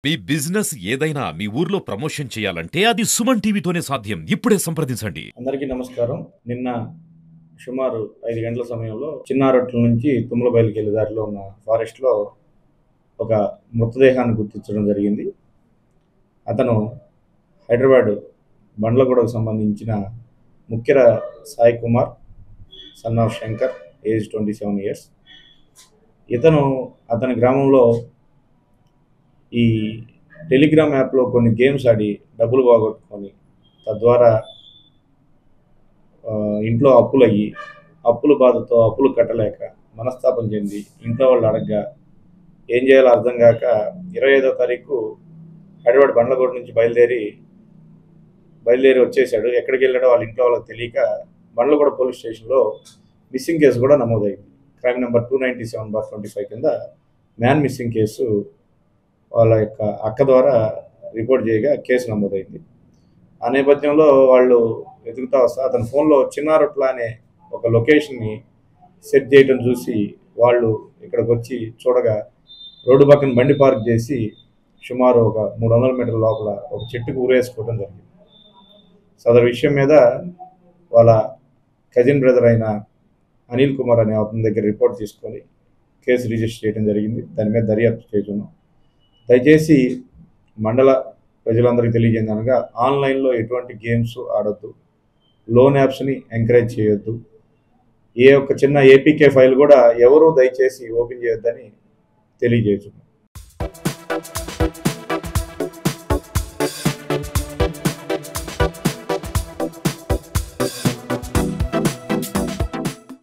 మీ business ఏదైనా మీ ఊర్లో promotion చేయాలంటే అది సుమన్ టీవీతోనే సాధ్యం. ఇప్పుడే సంప్రదించండి. అందరికీ నమస్కారం. నిన్న సుమారు 5 గంటల సమయంలో చిన్నారొట్ల నుంచి తుమ్మలబయలుకి వెళ్ళే దారిలో ఉన్న ఫారెస్ట్‌లో ఒక మృతదేహాన్ని గుర్తించడం జరిగింది. అతను హైదరాబాద్ బండ్లగూడకు సంబంధించిన Mukkera Sai Kumar, son of Shankar, age 27 years. అతని గ్రామంలో ఈ టెలిగ్రామ్ యాప్‌లో కొన్ని గేమ్స్ ఆడి డబ్బులు పోగొట్టుకొని తద్వారా ఇంట్లో అప్పులయ్యి, అప్పుల బాధతో అప్పులు కట్టలేక మనస్తాపం చెంది ఇంట్లో వాళ్ళు అడగ్గా ఏం చేయాలో అర్థం కాక 25వ తారీఖు హైదరాబాద్ బండ్లగూడ నుంచి బయలుదేరి వచ్చేసాడు. ఎక్కడికి వెళ్ళాడో వాళ్ళ ఇంట్లో వాళ్ళకి తెలియక బండ్లగూడ పోలీస్ స్టేషన్లో మిస్సింగ్ కేసు కూడా నమోదైంది. క్రైమ్ నెంబర్ 297/25 కింద మ్యాన్ మిస్సింగ్ కేసు వాళ్ళ యొక్క అక్క ద్వారా రిపోర్ట్ చేయగా కేసు నమోదైంది. ఆ నేపథ్యంలో వాళ్ళు వెతుకుతా వస్తా అతని ఫోన్లో చిన్నారొట్ల అనే ఒక లొకేషన్ని సెట్ చేయడం చూసి వాళ్ళు ఇక్కడికి వచ్చి చూడగా రోడ్డు పక్కన బండి పార్క్ చేసి సుమారు ఒక 300 మీటర్ల లోపల ఒక చెట్టుకు ఊరేసుకోవడం జరిగింది. సదరు విషయం మీద వాళ్ళ కజిన్ బ్రదర్ అయిన అనిల్ కుమార్ అనే అతని దగ్గర రిపోర్ట్ తీసుకొని కేసు రిజిస్టర్ చేయడం జరిగింది. దాని మీద దర్యాప్తు చేస్తున్నాం. దయచేసి మండల ప్రజలందరికీ తెలియజేయనగా ఆన్లైన్లో ఎటువంటి గేమ్స్ ఆడొద్దు, లోన్ యాప్స్ని ఎంకరేజ్ చేయొద్దు, ఏ ఒక్క చిన్న ఏపీకే ఫైల్ కూడా ఎవరూ దయచేసి ఓపెన్ చేయొద్దని తెలియజేస్తున్నాం.